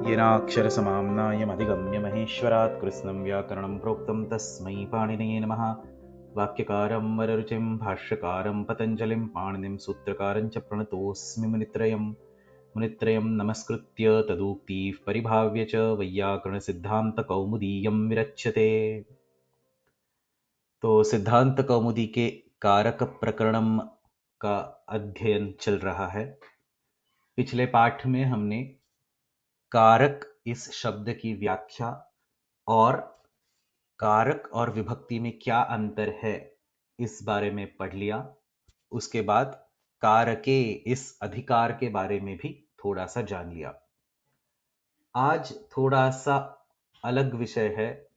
येनाक्षरसमाम्नायमधिगम्य महेश्वरात् कृत्स्नं व्याकरणं प्रोक्तं तस्मै पाणिनये नमः। वाक्यकारं वररुचिं भाष्यकारं पतञ्जलिं पाणिनिं सूत्रकारं च प्रणतोऽस्मि मुनित्रयं नमस्कृत्य तदुक्तिः परिभाव्य च वैयाकरणसिद्धान्तकौमुदीयं विरच्यते। तो सिद्धांत कौमुदी के कारक प्रकरणम का अध्ययन चल रहा है। पिछले पाठ में हमने कारक इस शब्द की व्याख्या और कारक और विभक्ति में क्या अंतर है इस बारे में पढ़ लिया। उसके बाद कारके इस अधिकार के बारे में भी थोड़ा सा जान लिया। आज थोड़ा सा अलग विषय है,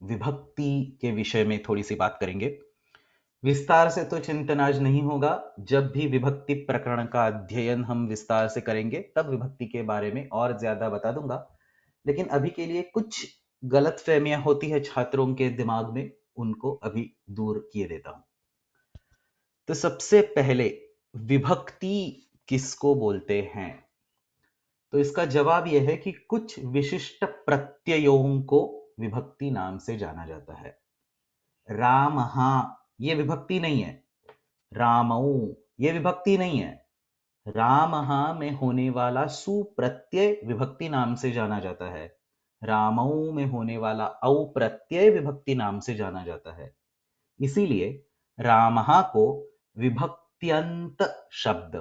विभक्ति के विषय में थोड़ी सी बात करेंगे। विस्तार से तो चिंतन आज नहीं होगा, जब भी विभक्ति प्रकरण का अध्ययन हम विस्तार से करेंगे तब विभक्ति के बारे में और ज्यादा बता दूंगा। लेकिन अभी के लिए कुछ गलतफहमियां होती है छात्रों के दिमाग में, उनको अभी दूर किए देता हूं। तो सबसे पहले विभक्ति किसको बोलते हैं? तो इसका जवाब यह है कि कुछ विशिष्ट प्रत्ययों को विभक्ति नाम से जाना जाता है। रामहा ये विभक्ति नहीं है, रामऊ ये विभक्ति नहीं है, रामहा में होने वाला सु प्रत्यय विभक्ति नाम से जाना जाता है, रामऊ में होने वाला औ प्रत्यय विभक्ति नाम से जाना जाता है। इसीलिए रामहा को विभक्त्यंत शब्द,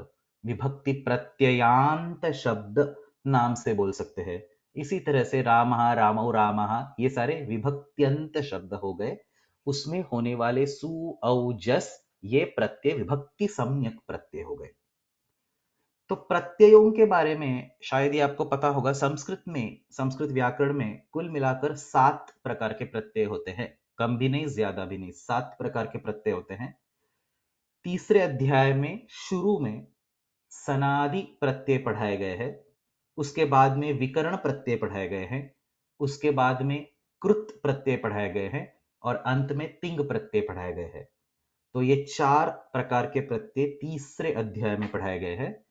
विभक्ति प्रत्ययांत शब्द नाम से बोल सकते हैं। इसी तरह से रामहा, रामौ, रामहा ये सारे विभक्त्यंत शब्द हो गए। उसमें होने वाले सु औ जस ये प्रत्यय विभक्ति सम्यक प्रत्यय हो गए। तो प्रत्ययों के बारे में शायद ये आपको पता होगा, संस्कृत व्याकरण में कुल मिलाकर 7 प्रकार के प्रत्यय होते हैं, कम भी नहीं ज्यादा भी नहीं, 7 प्रकार के प्रत्यय होते हैं। तीसरे अध्याय में शुरू में सनादि प्रत्यय पढ़ाए गए हैं, उसके बाद में विकर्ण प्रत्यय पढ़ाए गए हैं, उसके बाद में कृत प्रत्यय पढ़ाए गए हैं और अंत में तिंग प्रत्यय पढ़ाए गए हैं। तो ये 4 प्रकार के प्रत्यय तीसरे अध्याय में पढ़ाए गए हैं।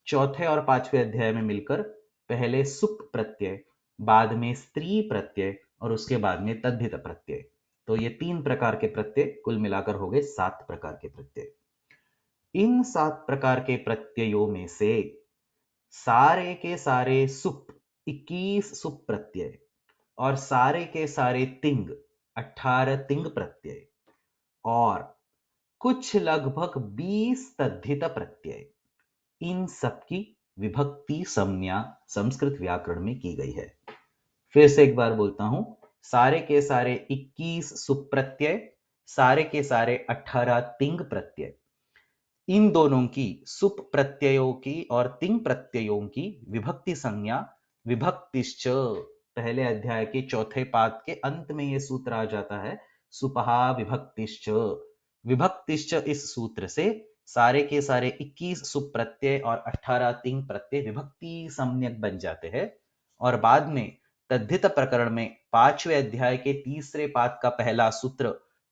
चौथे और पांचवें अध्याय में मिलकर पहले सुप प्रत्यय, बाद में स्त्री प्रत्यय और उसके बाद में तद्धित प्रत्यय। तो ये 3 प्रकार के प्रत्यय कुल मिलाकर हो गए 7 प्रकार के प्रत्यय। इन 7 प्रकार के प्रत्ययों में से सारे के सारे सुप 21 सुप प्रत्यय और सारे के सारे तिंग 18 तिंग प्रत्यय और कुछ लगभग 20 तद्धित प्रत्यय, इन सबकी विभक्ति संज्ञा संस्कृत व्याकरण में की गई है। फिर से एक बार बोलता हूं, सारे के सारे 21 सुप्रत्यय, सारे के सारे 18 तिंग प्रत्यय, इन दोनों की सुप प्रत्ययों की और तिंग प्रत्ययों की विभक्ति संज्ञा विभक्तिश्च, पहले अध्याय के चौथे पाद के अंत में यह सूत्र आ जाता है, सुपहा विभक्तिश्च। विभक्तिश्च इस सूत्र से सारे के सारे 21 सुप प्रत्यय और 18 तिंग प्रत्यय विभक्ति सम्यक बन जाते हैं। और बाद में तद्धित प्रकरण में 5वें अध्याय के तीसरे पाद का पहला सूत्र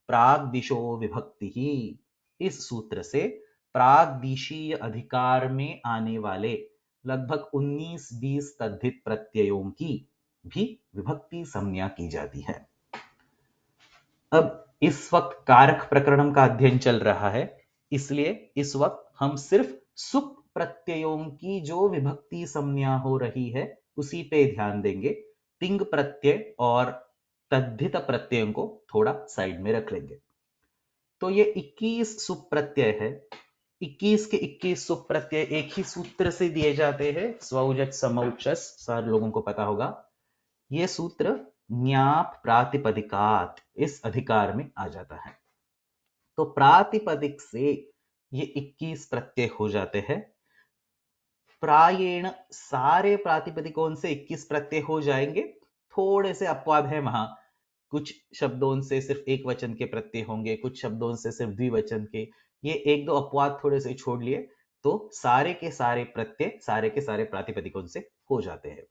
प्राग्दिशो विभक्ति ही, इस सूत्र से प्राग्दिशीय अधिकार में आने वाले लगभग 19-20 तद्धित प्रत्ययों की भी विभक्ति संज्ञा की जाती है। अब इस वक्त कारक प्रकरण का अध्ययन चल रहा है, इसलिए इस वक्त हम सिर्फ सुप प्रत्ययों की जो विभक्ति संज्ञा हो रही है उसी पे ध्यान देंगे। तिंग प्रत्यय और तद्धित प्रत्ययों को थोड़ा साइड में रख लेंगे। तो ये 21 सुप प्रत्यय है, 21 के 21 सुप प्रत्यय एक ही सूत्र से दिए जाते हैं, स्वौजस समौचस, सारे लोगों को पता होगा। यह सूत्र न्याप प्रातिपदिकात इस अधिकार में आ जाता है। तो प्रातिपदिक से ये 21 प्रत्यय हो जाते हैं। प्रायेण सारे प्रातिपदिकों से 21 प्रत्यय हो जाएंगे, थोड़े से अपवाद है वहां, कुछ शब्दों से सिर्फ एक वचन के प्रत्यय होंगे, कुछ शब्दों से सिर्फ द्विवचन के, ये एक दो अपवाद थोड़े से छोड़ लिए तो सारे के सारे प्रत्यय सारे के सारे प्रातिपदिकों से हो जाते हैं।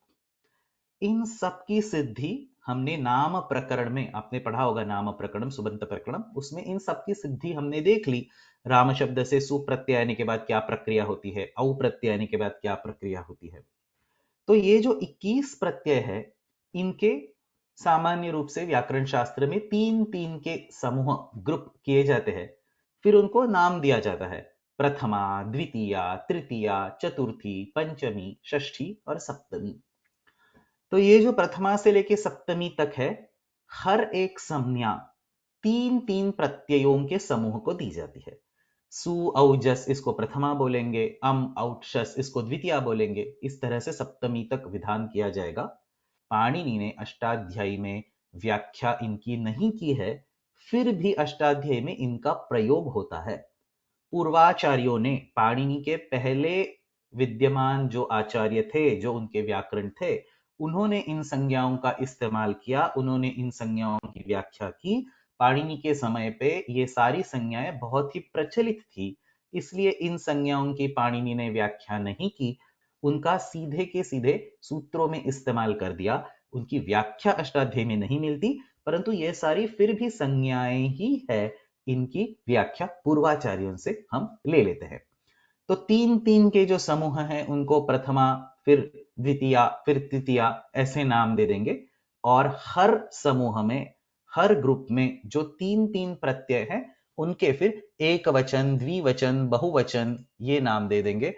इन सब की सिद्धि हमने नाम प्रकरण में, आपने पढ़ा होगा नाम प्रकरण, सुबंत प्रकरण, उसमें इन सब की सिद्धि हमने देख ली। राम शब्द से सुप्रत्यय आने के बाद क्या प्रक्रिया होती है, औ प्रत्यय आने के बाद क्या प्रक्रिया होती है। तो ये जो 21 प्रत्यय है, इनके सामान्य रूप से व्याकरण शास्त्र में तीन तीन के समूह ग्रुप किए जाते हैं, फिर उनको नाम दिया जाता है। प्रथमा, द्वितीया, तृतीया, चतुर्थी, पंचमी, षष्ठी और सप्तमी। तो ये जो प्रथमा से लेके सप्तमी तक है, हर एक संज्ञा तीन तीन प्रत्ययों के समूह को दी जाती है। सु औजस इसको प्रथमा बोलेंगे, औक्षस इसको द्वितीया बोलेंगे। इस तरह से सप्तमी तक विधान किया जाएगा। पाणिनि ने अष्टाध्यायी में व्याख्या इनकी नहीं की है, फिर भी अष्टाध्यायी में इनका प्रयोग होता है। पूर्वाचार्यों ने, पाणिनि के पहले विद्यमान जो आचार्य थे, जो उनके व्याकरण थे, उन्होंने इन संज्ञाओं का इस्तेमाल किया, उन्होंने इन संज्ञाओं की व्याख्या की। पाणिनि के समय पे ये सारी संज्ञाएं बहुत ही प्रचलित थी, इसलिए इन संज्ञाओं की पाणिनि ने व्याख्या नहीं की, उनका सीधे के सीधे सूत्रों में इस्तेमाल कर दिया। उनकी व्याख्या अष्टाध्यायी में नहीं मिलती, परंतु ये सारी फिर भी संज्ञाएं ही है, इनकी व्याख्या पूर्वाचार्यों से हम ले लेते हैं। तो तीन तीन के जो समूह हैं उनको प्रथमा, फिर द्वितीया, फिर तृतीया ऐसे नाम दे देंगे। और हर समूह में, हर ग्रुप में जो तीन तीन प्रत्यय हैं, उनके फिर एक वचन, द्विवचन, बहुवचन ये नाम दे देंगे।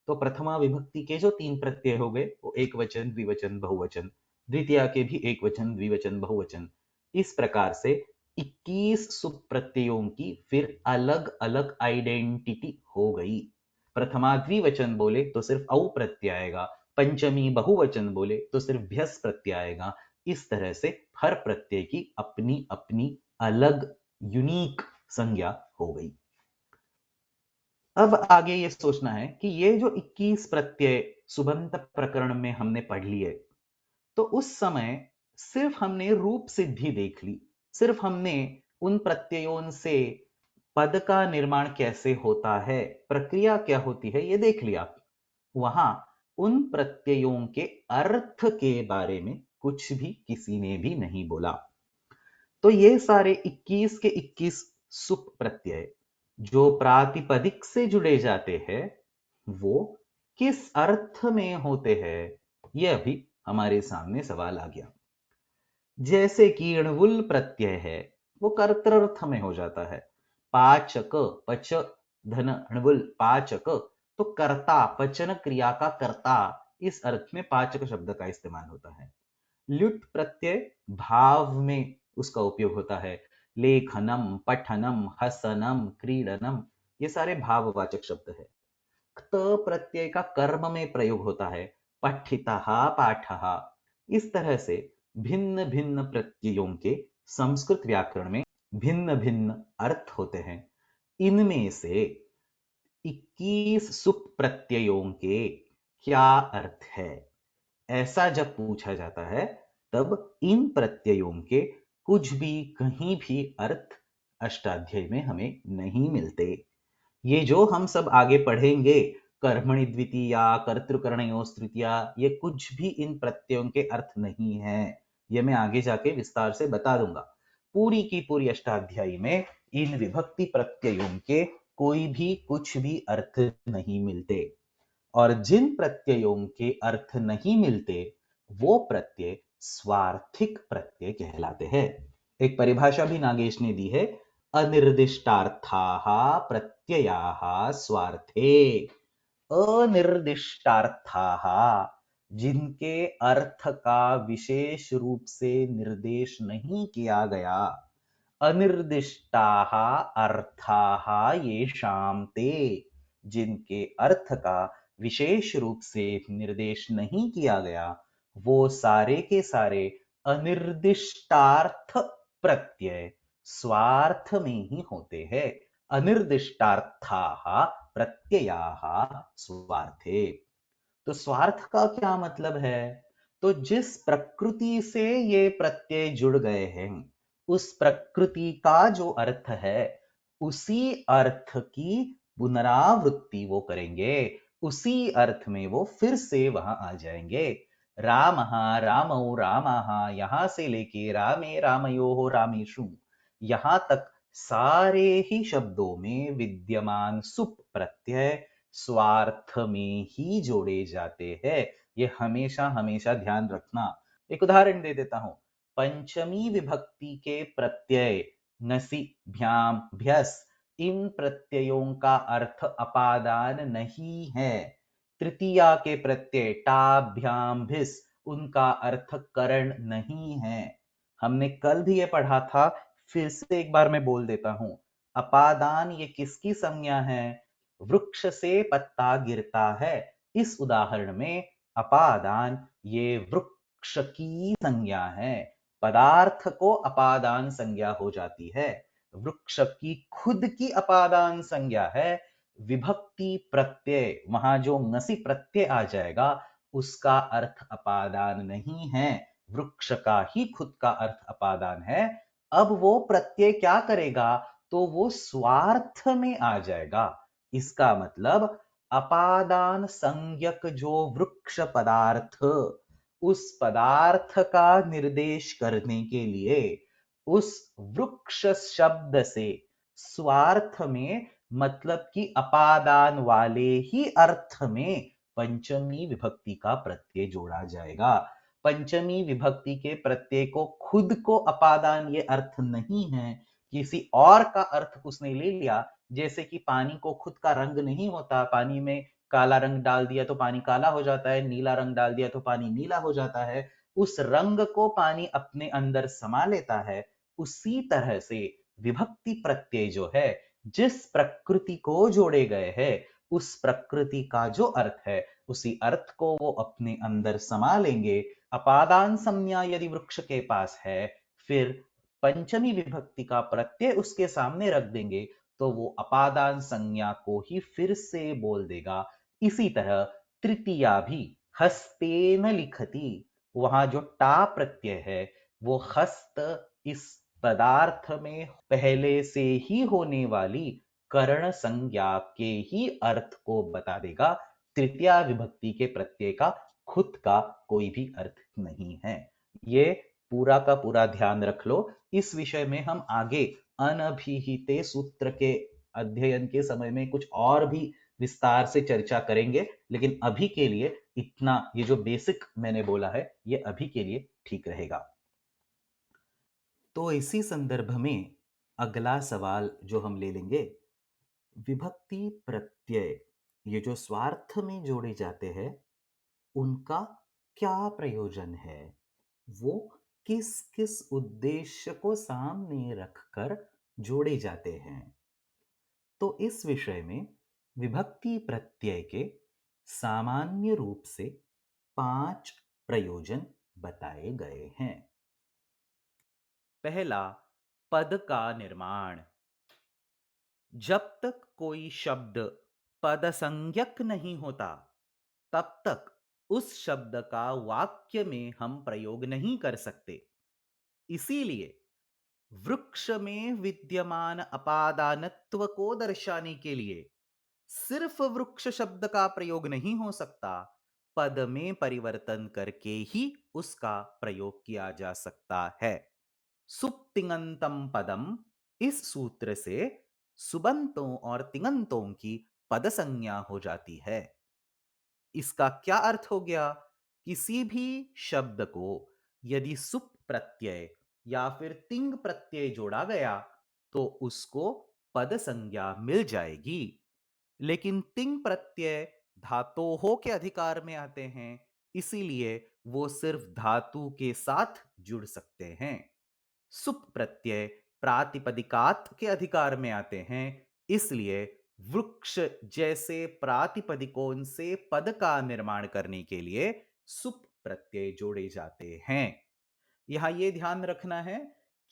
तो प्रथमा विभक्ति के जो तीन प्रत्यय हो गए वो एक वचन, द्विवचन, बहुवचन। द्वितीया के भी एक वचन, द्विवचन, बहुवचन। इस प्रकार से 21 सुप प्रत्ययों की फिर अलग अलग आइडेंटिटी हो गई। प्रथमा द्विवचन बोले तो सिर्फ औ प्रत्यय आएगा, पंचमी बहुवचन बोले तो सिर्फ भ्यस प्रत्यय आएगा। इस तरह से हर प्रत्यय की अपनी अपनी अलग यूनिक संज्ञा हो गई। अब आगे ये सोचना है कि ये जो 21 प्रत्यय सुबंत प्रकरण में हमने पढ़ लिए, तो उस समय सिर्फ हमने रूप सिद्धि देख ली, सिर्फ हमने उन प्रत्ययों से पद का निर्माण कैसे होता है, प्रक्रिया क्या होती है, ये देख लिया। वहां उन प्रत्ययों के अर्थ के बारे में कुछ भी किसी ने भी नहीं बोला। तो ये सारे 21 के 21 सुप प्रत्यय जो प्रातिपदिक से जुड़े जाते हैं, वो किस अर्थ में होते हैं, यह अभी हमारे सामने सवाल आ गया। जैसे कि णवुल प्रत्यय है, वो कर्तृर्थ में हो जाता है। पाचक, पच धन णवुल, पाचक, तो कर्ता, पचन क्रिया का कर्ता, इस अर्थ में पाचक शब्द का इस्तेमाल होता है। ल्युट प्रत्यय भाव में उसका उपयोग होता है। लेखनम, पठनम, हसनम, क्रीडनम, ये सारे भाववाचक शब्द है। क्त प्रत्यय का कर्म में प्रयोग होता है। पठितः, पाठः। इस तरह से भिन्न भिन्न प्रत्ययों के संस्कृत व्याकरण में भिन्न भिन्न अर्थ होते हैं। इनमें से 21 सुप प्रत्ययों के क्या अर्थ है, ऐसा जब पूछा जाता है, तब इन प्रत्ययों के कुछ भी कहीं भी अर्थ अष्टाध्यायी में हमें नहीं मिलते। ये जो हम सब आगे पढ़ेंगे, कर्मणि द्वितीया, कर्तृकर्णयोस् तृतीया, ये कुछ भी इन प्रत्ययों के अर्थ नहीं है। ये मैं आगे जाके विस्तार से बता दूंगा। पूरी की पूरी अष्टाध्यायी में इन विभक्ति प्रत्ययों के कोई भी कुछ भी अर्थ नहीं मिलते। और जिन प्रत्ययों के अर्थ नहीं मिलते, वो प्रत्यय स्वार्थिक प्रत्यय कहलाते हैं। एक परिभाषा भी नागेश ने दी है, अनिर्दिष्टार्थाः प्रत्ययाः स्वार्थे। अनिर्दिष्टार्थाः, जिनके अर्थ का विशेष रूप से निर्देश नहीं किया गया। अनिर्दिष्टाः अर्थाः येषां ते, जिनके अर्थ का विशेष रूप से निर्देश नहीं किया गया, वो सारे के सारे अनिर्दिष्टार्थ प्रत्यय स्वार्थ में ही होते हैं। अनिर्दिष्टार्थाः प्रत्ययाः स्वार्थे। तो स्वार्थ का क्या मतलब है? तो जिस प्रकृति से ये प्रत्यय जुड़ गए हैं, उस प्रकृति का जो अर्थ है, उसी अर्थ की पुनरावृत्ति वो करेंगे, उसी अर्थ में वो फिर से वहां आ जाएंगे। रामः, रामौ, रामाः, यहां से लेके रामे, रामयोः, रामेषु, यहां तक सारे ही शब्दों में विद्यमान सुप प्रत्यय स्वार्थ में ही जोड़े जाते हैं। ये हमेशा हमेशा ध्यान रखना। एक उदाहरण दे देता हूं। पंचमी विभक्ति के प्रत्यय नसि, भ्याम, भ्यस, इन प्रत्ययों का अर्थ अपादान नहीं है। तृतीया के प्रत्यय टा, भ्याम, भिस, उनका अर्थ करण नहीं है। हमने कल भी ये पढ़ा था, फिर से एक बार मैं बोल देता हूं। अपादान ये किसकी संज्ञा है? वृक्ष से पत्ता गिरता है। इस उदाहरण में अपादान ये वृक्ष की संज्ञा है। पदार्थ को अपादान संज्ञा हो जाती है। वृक्ष की खुद की अपादान संज्ञा है। विभक्ति प्रत्यय, वहां जो नसी प्रत्यय आ जाएगा उसका अर्थ अपादान नहीं है। वृक्ष का ही खुद का अर्थ अपादान है। अब वो प्रत्यय क्या करेगा? तो वो स्वार्थ में आ जाएगा। इसका मतलब अपादान संज्ञक जो वृक्ष पदार्थ, उस पदार्थ का निर्देश करने के लिए उस वृक्ष शब्द से स्वार्थ में, मतलब कि अपादान वाले ही अर्थ में पंचमी विभक्ति का प्रत्यय जोड़ा जाएगा। पंचमी विभक्ति के प्रत्यय को खुद को अपादान ये अर्थ नहीं है, किसी और का अर्थ उसने ले लिया। जैसे कि पानी को खुद का रंग नहीं होता, पानी में काला रंग डाल दिया तो पानी काला हो जाता है, नीला रंग डाल दिया तो पानी नीला हो जाता है। उस रंग को पानी अपने अंदर समा लेता है। उसी तरह से विभक्ति प्रत्यय जो है, जिस प्रकृति को जोड़े गए हैं, उस प्रकृति का जो अर्थ है, उसी अर्थ को वो अपने अंदर समा लेंगे। अपादान संज्ञा यदि वृक्ष के पास है, फिर पंचमी विभक्ति का प्रत्यय उसके सामने रख देंगे तो वो अपादान संज्ञा को ही फिर से बोल देगा। इसी तरह तृतीया भी हस्तेन लिखति, वहां जो टा प्रत्यय है वो हस्त इस पदार्थ में पहले से ही होने वाली करण संज्ञा के ही अर्थ को बता देगा। तृतीया विभक्ति के प्रत्यय का खुद का कोई भी अर्थ नहीं है। ये पूरा का पूरा ध्यान रख लो। इस विषय में हम आगे अनभिहिते सूत्र के अध्ययन के समय में कुछ और भी विस्तार से चर्चा करेंगे, लेकिन अभी के लिए इतना, ये जो बेसिक मैंने बोला है ये अभी के लिए ठीक रहेगा। तो इसी संदर्भ में अगला सवाल जो हम ले लेंगे, विभक्ति प्रत्यय ये जो स्वार्थ में जोड़े जाते हैं उनका क्या प्रयोजन है? वो किस किस उद्देश्य को सामने रखकर जोड़े जाते हैं? तो इस विषय में विभक्ति प्रत्यय के सामान्य रूप से 5 प्रयोजन बताए गए हैं। पहला, पद का निर्माण। जब तक कोई शब्द पदसंज्ञक नहीं होता, तब तक उस शब्द का वाक्य में हम प्रयोग नहीं कर सकते। इसीलिए वृक्ष में विद्यमान अपादानत्व को दर्शाने के लिए सिर्फ वृक्ष शब्द का प्रयोग नहीं हो सकता, पद में परिवर्तन करके ही उसका प्रयोग किया जा सकता है। सुप्तिङन्तम पदम, इस सूत्र से सुबंतों और तिङंतों की पद संज्ञा हो जाती है। इसका क्या अर्थ हो गया? किसी भी शब्द को यदि सुप प्रत्यय या फिर तिंग प्रत्यय जोड़ा गया तो उसको पद संज्ञा मिल जाएगी। लेकिन तिंग प्रत्यय धातों के अधिकार में आते हैं, इसीलिए वो सिर्फ धातु के साथ जुड़ सकते हैं। सुप प्रत्यय प्रातिपदिकात के अधिकार में आते हैं, इसलिए वृक्ष जैसे प्रातिपदिकों से पद का निर्माण करने के लिए सुप प्रत्यय जोड़े जाते हैं। यहां यह ध्यान रखना है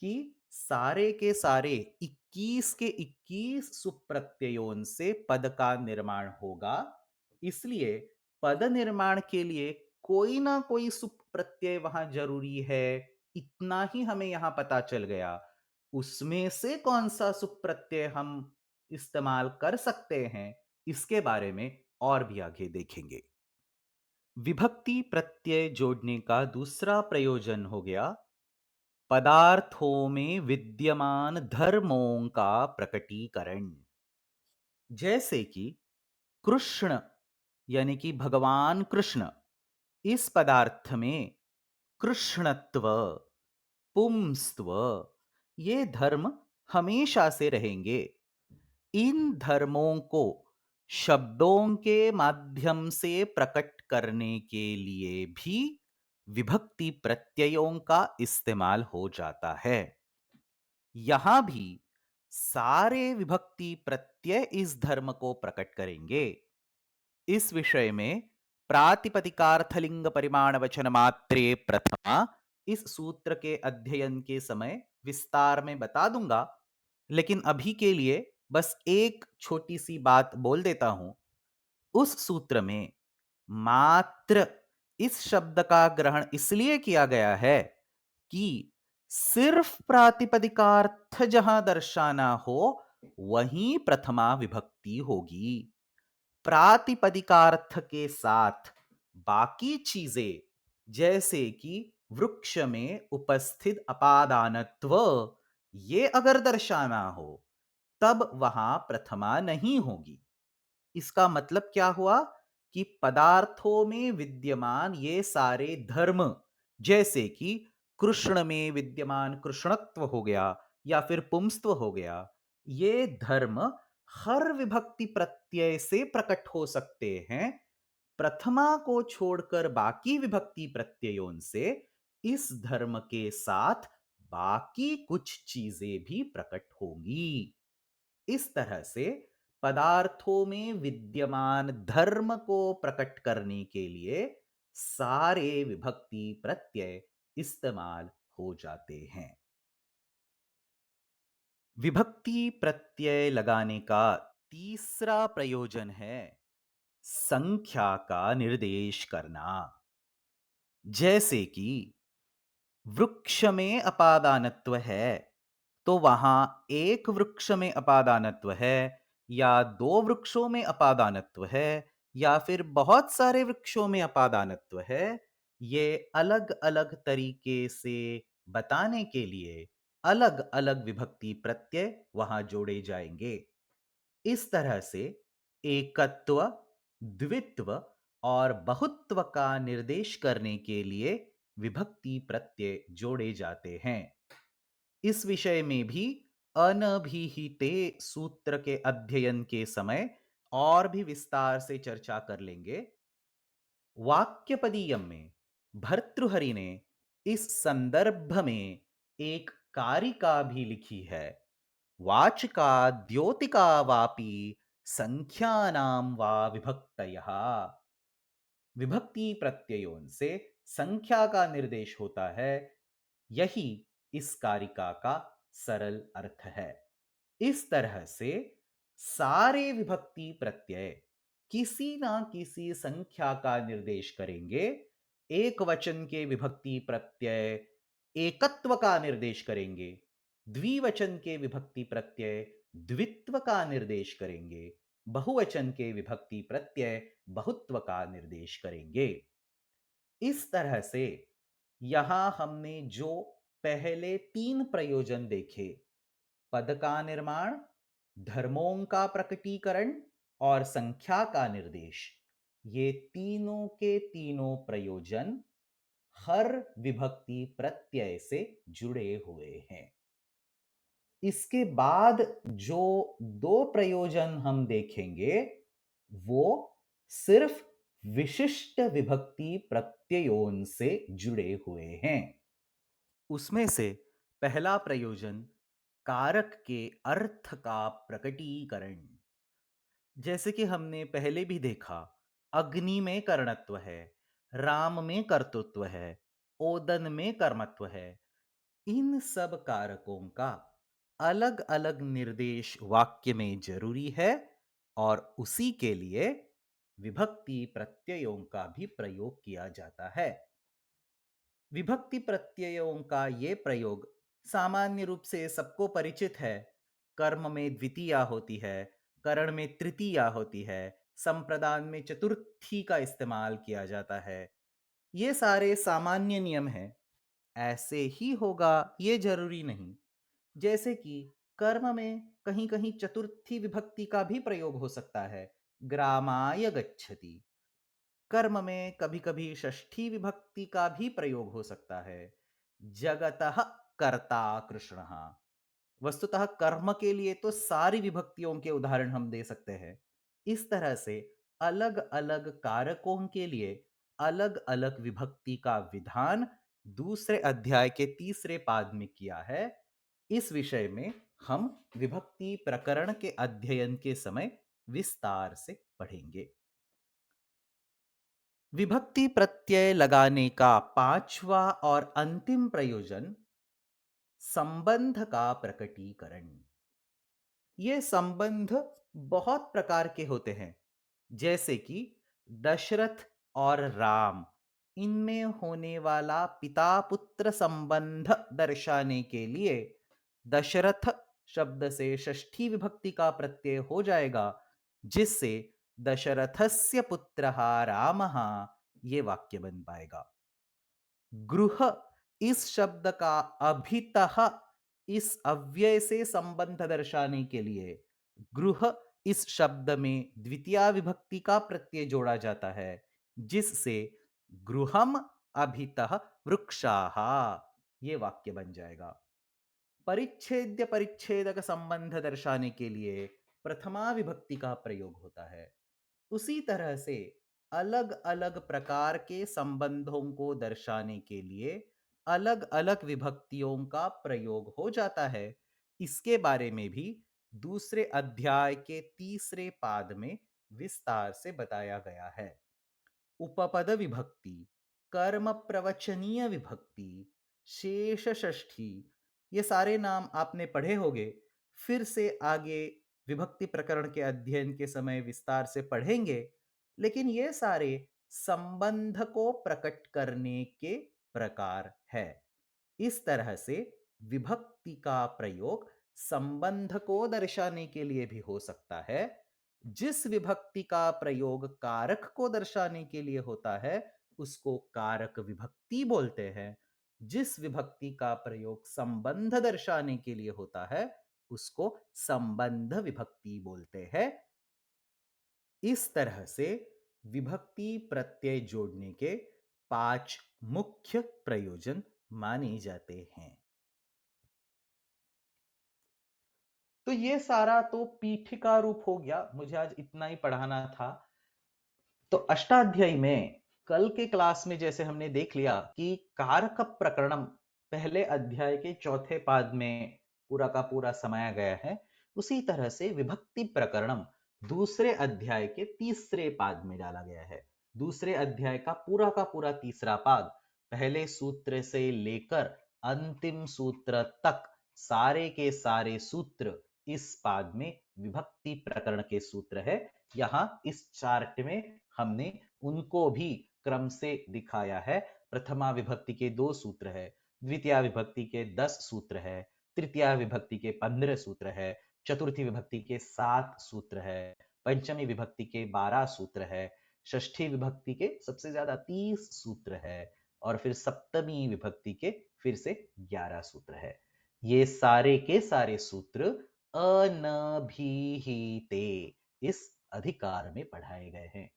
कि सारे के सारे 21 के 21 सुप प्रत्ययों से पद का निर्माण होगा। इसलिए पद निर्माण के लिए कोई ना कोई सुप प्रत्यय वहां जरूरी है, इतना ही हमें यहां पता चल गया। उसमें से कौन सा सुप प्रत्यय हम इस्तेमाल कर सकते हैं, इसके बारे में और भी आगे देखेंगे। विभक्ति प्रत्यय जोड़ने का दूसरा प्रयोजन हो गया पदार्थों में विद्यमान धर्मों का प्रकटीकरण। जैसे कि कृष्ण यानी कि भगवान कृष्ण, इस पदार्थ में कृष्णत्व, पुंस्त्व, ये धर्म हमेशा से रहेंगे। इन धर्मों को शब्दों के माध्यम से प्रकट करने के लिए भी विभक्ति प्रत्ययों का इस्तेमाल हो जाता है। यहां भी सारे विभक्ति प्रत्यय इस धर्म को प्रकट करेंगे। इस विषय में प्रातिपदिकार्थलिंग परिमाण वचन मात्रे प्रथमा इस सूत्र के अध्ययन के समय विस्तार में बता दूंगा, लेकिन अभी के लिए बस एक छोटी सी बात बोल देता हूं। उस सूत्र में मात्र इस शब्द का ग्रहण इसलिए किया गया है कि सिर्फ प्रातिपदिकार्थ जहां दर्शाना हो वहीं प्रथमा विभक्ति होगी। प्रातिपदिकार्थ के साथ बाकी चीजें, जैसे कि वृक्ष में उपस्थित अपादानत्व, ये अगर दर्शाना हो तब वहां प्रथमा नहीं होगी। इसका मतलब क्या हुआ कि पदार्थों में विद्यमान ये सारे धर्म, जैसे कि कृष्ण में विद्यमान कृष्णत्व हो गया या फिर पुंस्त्व हो गया, ये धर्म हर विभक्ति प्रत्यय से प्रकट हो सकते हैं। प्रथमा को छोड़कर बाकी विभक्ति प्रत्ययों से इस धर्म के साथ बाकी कुछ चीजें भी प्रकट होंगी। इस तरह से पदार्थों में विद्यमान धर्म को प्रकट करने के लिए सारे विभक्ति प्रत्यय इस्तेमाल हो जाते हैं। विभक्ति प्रत्यय लगाने का तीसरा प्रयोजन है संख्या का निर्देश करना। जैसे कि वृक्ष में अपादानत्व है, तो वहां एक वृक्ष में अपादानत्व है या दो वृक्षों में अपादानत्व है या फिर बहुत सारे वृक्षों में अपादानत्व है, ये अलग अलग तरीके से बताने के लिए अलग अलग विभक्ति प्रत्यय वहां जोड़े जाएंगे। इस तरह से एकत्व, द्वित्व और बहुत्व का निर्देश करने के लिए विभक्ति प्रत्यय जोड़े जाते हैं। इस विषय में भी अनभिहिते सूत्र के अध्ययन के समय और भी विस्तार से चर्चा कर लेंगे। वाक्यपदीयम में भर्तृहरि ने इस संदर्भ में एक कारिका भी लिखी है। वाचिका द्योतिका वापि संख्यानाम वा विभक्तयः। विभक्ति प्रत्ययों से संख्या का निर्देश होता है, यही इस कारिका का सरल अर्थ है। इस तरह से सारे विभक्ति प्रत्यय किसी ना किसी संख्या का निर्देश करेंगे। एक वचन के विभक्ति प्रत्यय एकत्व का निर्देश करेंगे, द्विवचन के विभक्ति प्रत्यय द्वित्व का निर्देश करेंगे, बहुवचन के विभक्ति प्रत्यय बहुत्व का निर्देश करेंगे। इस तरह से यहां हमने जो पहले तीन प्रयोजन देखे, पद का निर्माण, धर्मों का प्रकटीकरण और संख्या का निर्देश, ये तीनों के तीनों प्रयोजन हर विभक्ति प्रत्यय से जुड़े हुए हैं। इसके बाद जो दो प्रयोजन हम देखेंगे वो सिर्फ विशिष्ट विभक्ति प्रत्ययों से जुड़े हुए हैं। उसमें से पहला प्रयोजन कारक के अर्थ का प्रकटीकरण। जैसे कि हमने पहले भी देखा, अग्नि में कर्णत्व है, राम में कर्तृत्व है, ओदन में कर्मत्व है। इन सब कारकों का अलग अलग निर्देश वाक्य में जरूरी है और उसी के लिए विभक्ति प्रत्ययों का भी प्रयोग किया जाता है। विभक्ति प्रत्ययों का ये प्रयोग सामान्य रूप से सबको परिचित है। कर्म में द्वितीया होती है, करण में तृतीया होती है, संप्रदान में चतुर्थी का इस्तेमाल किया जाता है। ये सारे सामान्य नियम हैं। ऐसे ही होगा ये जरूरी नहीं। जैसे कि कर्म में कहीं कहीं चतुर्थी विभक्ति का भी प्रयोग हो सकता है, ग्रामाय गच्छति। कर्म में कभी कभी षष्ठी विभक्ति का भी प्रयोग हो सकता है। जगतः कर्ता कृष्णः। वस्तुतः कर्म के लिए तो सारी विभक्तियों के उदाहरण हम दे सकते हैं। इस तरह से अलग अलग कारकों के लिए अलग अलग विभक्ति का विधान दूसरे अध्याय के तीसरे पाद में किया है। इस विषय में हम विभक्ति प्रकरण के अध्ययन के समय विस्तार से पढ़ेंगे। विभक्ति प्रत्यय लगाने का पांचवा और अंतिम प्रयोजन संबंध का प्रकटीकरण। ये संबंध बहुत प्रकार के होते हैं, जैसे कि दशरथ और राम, इनमें होने वाला पिता पुत्र संबंध दर्शाने के लिए दशरथ शब्द से षष्ठी विभक्ति का प्रत्यय हो जाएगा, जिससे दशरथस्य पुत्रः रामः ये वाक्य बन पाएगा। गृह इस शब्द का अभितः इस अव्यय से संबंध दर्शाने के लिए गृह इस शब्द में द्वितीया विभक्ति का प्रत्यय जोड़ा जाता है, जिससे गृहम अभितः वृक्षाः ये वाक्य बन जाएगा। परिच्छेद्य परिच्छेदक संबंध दर्शाने के लिए प्रथमा विभक्ति का प्रयोग होता है। उसी तरह से अलग अलग प्रकार के संबंधों को दर्शाने के लिए अलग अलग विभक्तियों का प्रयोग हो जाता है। इसके बारे में भी दूसरे अध्याय के तीसरे पाद में विस्तार से बताया गया है। उपपद विभक्ति, कर्म प्रवचनीय विभक्ति, शेष षष्ठी, ये सारे नाम आपने पढ़े होंगे। फिर से आगे विभक्ति प्रकरण के अध्ययन के समय विस्तार से पढ़ेंगे, लेकिन ये सारे संबंध को प्रकट करने के प्रकार है। इस तरह से विभक्ति का प्रयोग संबंध को दर्शाने के लिए भी हो सकता है। जिस विभक्ति का प्रयोग कारक को दर्शाने के लिए होता है उसको कारक विभक्ति बोलते हैं। जिस विभक्ति का प्रयोग संबंध दर्शाने के लिए होता है उसको संबंध विभक्ति बोलते हैं। इस तरह से विभक्ति प्रत्यय जोड़ने के 5 मुख्य प्रयोजन माने जाते हैं। तो ये सारा तो पीठिका रूप हो गया, मुझे आज इतना ही पढ़ाना था। तो अष्टाध्यायी में कल के क्लास में जैसे हमने देख लिया कि कारक प्रकरणम पहले अध्याय के चौथे पाद में पूरा का पूरा समाया गया है, उसी तरह से विभक्ति प्रकरणम दूसरे अध्याय के तीसरे पाद में डाला गया है। दूसरे अध्याय का पूरा तीसरा पाद पहले सूत्र से लेकर अंतिम सूत्र तक सारे के सारे सूत्र इस पाद में विभक्ति प्रकरण के सूत्र है। यहां इस चार्ट में हमने उनको भी क्रम से दिखाया है। प्रथमा विभक्ति के 2 सूत्र है, द्वितीय विभक्ति के 10 सूत्र है, तृतीय विभक्ति के 15 सूत्र है, चतुर्थी विभक्ति के 7 सूत्र है, पंचमी विभक्ति के 12 सूत्र है, षष्ठी विभक्ति के सबसे ज्यादा 30 सूत्र है और फिर सप्तमी विभक्ति के फिर से 11 सूत्र है। ये सारे के सारे सूत्र अनभिहिते इस अधिकार में पढ़ाए गए हैं।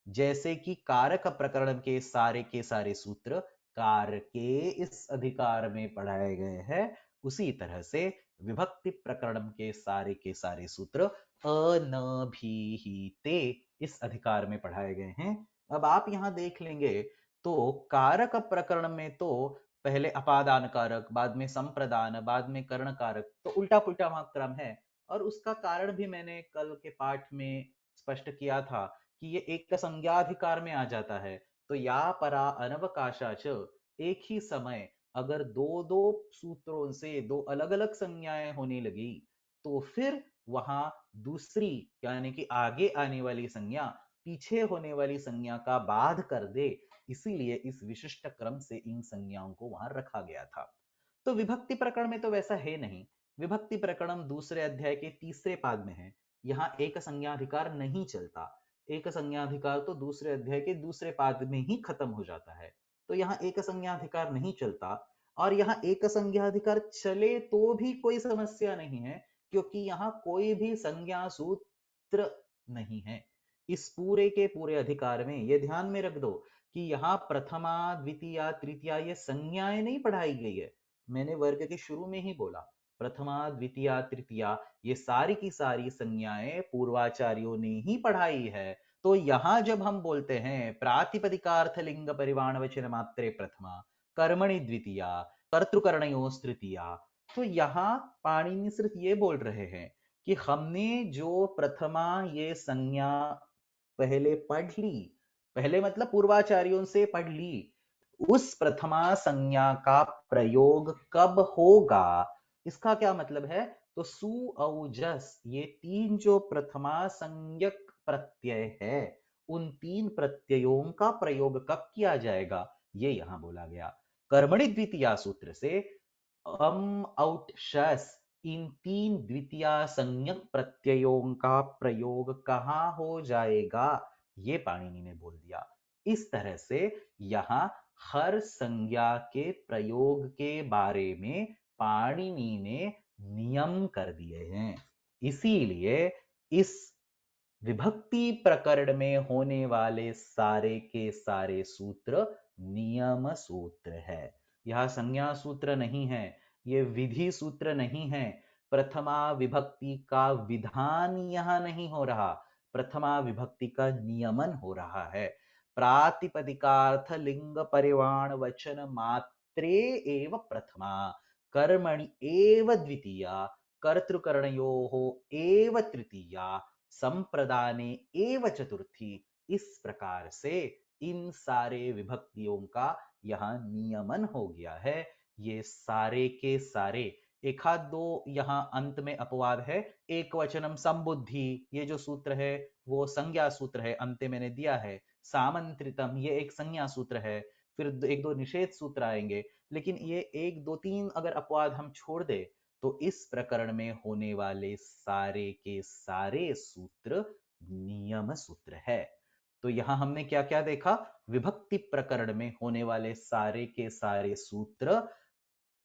जैसे कि कारक प्रकरण के सारे सूत्र कार के इस अधिकार में पढ़ाए गए हैं, उसी तरह से विभक्ति प्रकरण के सारे सूत्र अनभिहिते इस अधिकार में पढ़ाए गए हैं। अब आप यहां देख लेंगे तो कारक प्रकरण में तो पहले अपादान कारक, बाद में संप्रदान, बाद में कर्ण कारक, तो उल्टा पुल्टा वहां क्रम है। और उसका कारण भी मैंने कल के पाठ में स्पष्ट किया था कि ये एक संज्ञाधिकार में आ जाता है। तो या परा अनवकाशाच, एक ही समय अगर दो दो सूत्रों से दो अलग अलग संज्ञाएं होने लगी तो फिर वहां दूसरी यानी कि आगे आने वाली संज्ञा पीछे होने वाली संज्ञा का बाध कर दे, इसीलिए इस विशिष्ट क्रम से इन संज्ञाओं को वहां रखा गया था। तो विभक्ति प्रकरण में तो वैसा है नहीं। विभक्ति प्रकरण दूसरे अध्याय के तीसरे पाद में है। यहाँ एक संज्ञाधिकार नहीं चलता। एक संज्ञाधिकार तो दूसरे अध्याय के दूसरे पाद में ही खत्म हो जाता है। तो यहाँ एक संज्ञाधिकार नहीं चलता, और यहाँ एक संज्ञाधिकार चले तो भी कोई समस्या नहीं है, क्योंकि यहाँ कोई भी संज्ञा सूत्र नहीं है। इस पूरे के पूरे अधिकार में ये ध्यान में रख दो कि यहाँ प्रथमा द्वितीया तृतीया ये संज्ञाएं नहीं पढ़ाई गई है। मैंने वर्ग के शुरू में ही बोला प्रथमा द्वितीया तृतीया ये सारी की सारी संज्ञाएं पूर्वाचार्यों ने ही पढ़ाई है। तो यहां जब हम बोलते हैं प्रातिपदिकार्थ लिंग परिवाण वचन मात्रे प्रथमा कर्मणि द्वितीया कर्तृकर्णयोस् तृतीया, तो यहाँ पाणिनि सिर्फ ये बोल रहे हैं कि हमने जो प्रथमा ये संज्ञा पहले पढ़ ली, पहले मतलब पूर्वाचार्यों से पढ़ ली, उस प्रथमा संज्ञा का प्रयोग कब होगा, इसका क्या मतलब है। तो सु औ जस ये तीन जो प्रथमा संज्ञक प्रत्यय है, उन तीन प्रत्ययों का प्रयोग कब किया जाएगा, ये यहां बोला गया। कर्मणि द्वितीया सूत्र से औट शस इन तीन द्वितीया संज्ञक प्रत्ययों का प्रयोग कहां हो जाएगा, ये पाणिनि ने बोल दिया। इस तरह से यहां हर संज्ञा के प्रयोग के बारे में पाणिनि ने नियम कर दिए हैं। इसीलिए इस विभक्ति प्रकरण में होने वाले सारे के सारे सूत्र नियम सूत्र है। यह संज्ञा सूत्र नहीं है, ये विधि सूत्र नहीं है। प्रथमा विभक्ति का विधान यहां नहीं हो रहा, प्रथमा विभक्ति का नियमन हो रहा है। प्रातिपदिकार्थ लिंग परिवाण वचन मात्रे एव प्रथमा कर्मणि एव द्वितीया कर्तृकर्णयोः एव तृतीया संप्रदाने एव चतुर्थी, इस प्रकार से इन सारे विभक्तियों का यहां नियमन हो गया है। ये सारे के सारे, एक आध दो यहां अंत में अपवाद है, एक वचनम संबुद्धि ये जो सूत्र है वो संज्ञा सूत्र है, अंत मैंने दिया है। सामंत्रितम ये एक संज्ञा सूत्र है, फिर एक दो निषेध सूत्र आएंगे, लेकिन ये एक दो तीन अगर अपवाद हम छोड़ दे तो इस प्रकरण में होने वाले सारे के सारे सूत्र नियम सूत्र है। तो यहां हमने क्या क्या देखा, विभक्ति प्रकरण में होने वाले सारे के सारे सूत्र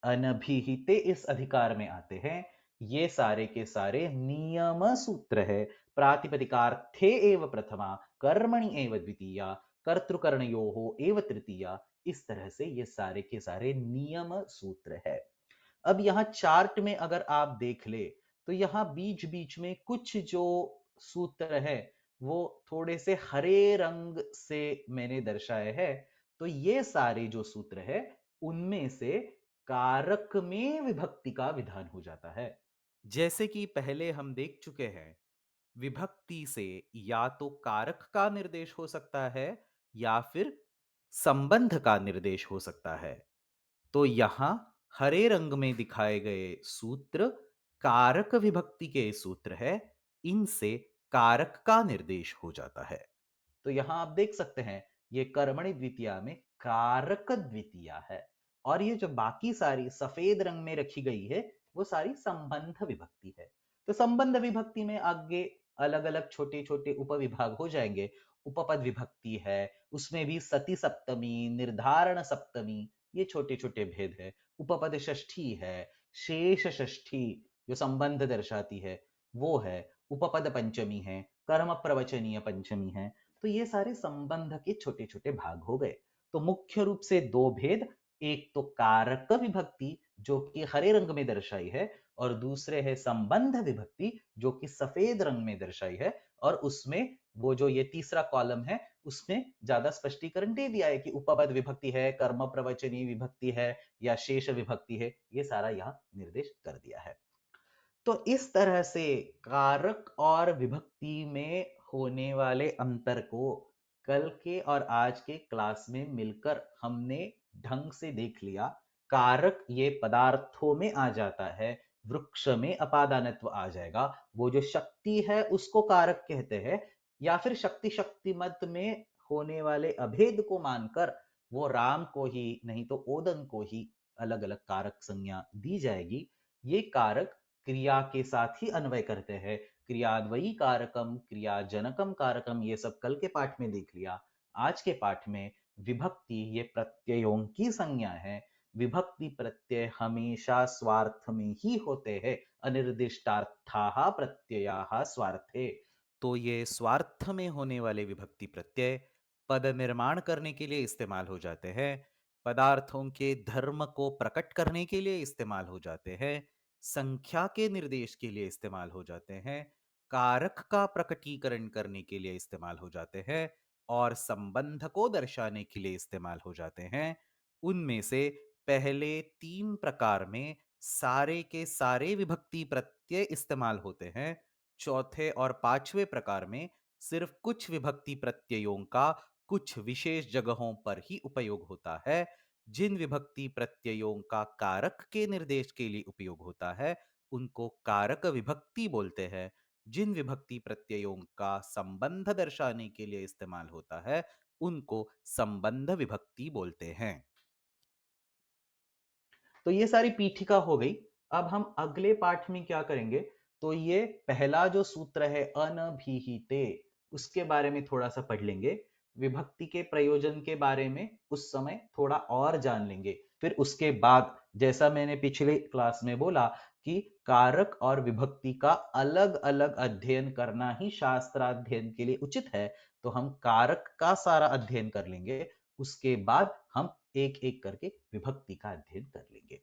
अनभिहिते इस अधिकार में आते हैं। ये सारे के सारे नियम सूत्र है। प्रातिपदिकार्थे एव प्रथमा कर्मणि एव द्वितीया कर्तृकर्णयोः एव तृतीया, इस तरह से ये सारे के सारे नियम सूत्र है। अब यहाँ चार्ट में अगर आप देख ले तो यहाँ बीच बीच में कुछ जो सूत्र है वो थोड़े से हरे रंग से मैंने दर्शाए हैं। तो ये सारे जो सूत्र है उनमें से कारक में विभक्ति का विधान हो जाता है। जैसे कि पहले हम देख चुके हैं, विभक्ति से या तो कारक का निर्देश हो सकता है या फिर संबंध का निर्देश हो सकता है। तो यहां हरे रंग में दिखाए गए सूत्र कारक विभक्ति के सूत्र है, इनसे कारक का निर्देश हो जाता है। तो यहां आप देख सकते हैं ये कर्मणि द्वितीया में कारक द्वितीया है, और ये जो बाकी सारी सफेद रंग में रखी गई है वो सारी संबंध विभक्ति है। तो संबंध विभक्ति में आगे अलग अलग छोटे छोटे उपविभाग हो जाएंगे। उपपद विभक्ति है, उसमें भी सती सप्तमी निर्धारण सप्तमी ये छोटे छोटे भेद है। उपपद षष्ठी है, शेष षष्ठी जो संबंध दर्शाती है वो है। उपपद पंचमी है, कर्म प्रवचनीय पंचमी है। तो ये सारे संबंध के छोटे छोटे भाग हो गए। तो मुख्य रूप से दो भेद, एक तो कारक विभक्ति जो कि हरे रंग में दर्शाई है, और दूसरे है संबंध विभक्ति जो कि सफेद रंग में दर्शाई है। और उसमें वो जो ये तीसरा कॉलम है उसमें ज्यादा स्पष्टीकरण दे दिया है कि उपपद विभक्ति है, कर्म प्रवचनी विभक्ति है या शेष विभक्ति है, ये सारा यहाँ निर्देश कर दिया है। तो इस तरह से कारक और विभक्ति में होने वाले अंतर को कल के और आज के क्लास में मिलकर हमने ढंग से देख लिया। कारक ये पदार्थों में आ जाता है, वृक्ष में अपादानत्व आ जाएगा। वो जो शक्ति है उसको कारक कहते हैं, या फिर शक्ति शक्ति मत में होने वाले अभेद को मानकर वो राम को ही नहीं तो ओदन को ही अलग अलग कारक संज्ञा दी जाएगी। ये कारक क्रिया के साथ ही अन्वय करते हैं। क्रियाद्वयी कारकम क्रियाजनकम कारकम ये सब कल के पाठ में देख लिया। आज के पाठ में विभक्ति ये प्रत्ययों की संज्ञा है। विभक्ति प्रत्यय हमेशा स्वार्थ में ही होते हैं, अनिर्दिष्टार्थाः प्रत्ययाः स्वार्थे। तो ये स्वार्थ में होने वाले विभक्ति प्रत्यय पद निर्माण करने के लिए इस्तेमाल हो जाते हैं, पदार्थों के धर्म को प्रकट करने के लिए इस्तेमाल हो जाते हैं, संख्या के निर्देश के लिए इस्तेमाल हो जाते हैं, कारक का प्रकटीकरण करने के लिए इस्तेमाल हो जाते हैं और संबंध को दर्शाने के लिए इस्तेमाल हो जाते हैं। उनमें से पहले तीन प्रकार में सारे के सारे विभक्ति प्रत्यय इस्तेमाल होते हैं। चौथे और पांचवें प्रकार में सिर्फ कुछ विभक्ति प्रत्ययों का कुछ विशेष जगहों पर ही उपयोग होता है। जिन विभक्ति प्रत्ययों का कारक के निर्देश के लिए उपयोग होता है उनको कारक विभक्ति बोलते हैं। जिन विभक्ति प्रत्ययों का संबंध दर्शाने के लिए इस्तेमाल होता है उनको संबंध विभक्ति बोलते हैं। तो ये सारी पीठिका हो गई। अब हम अगले पाठ में क्या करेंगे, तो ये पहला जो सूत्र है अनभिहिते, उसके बारे में थोड़ा सा पढ़ लेंगे। विभक्ति के प्रयोजन के बारे में उस समय थोड़ा और जान लेंगे। फिर उसके बाद जैसा मैंने पिछले क्लास में बोला कि कारक और विभक्ति का अलग अलग अध्ययन करना ही शास्त्राध्ययन के लिए उचित है, तो हम कारक का सारा अध्ययन कर लेंगे। उसके बाद हम एक एक करके विभक्ति का अध्ययन कर लेंगे।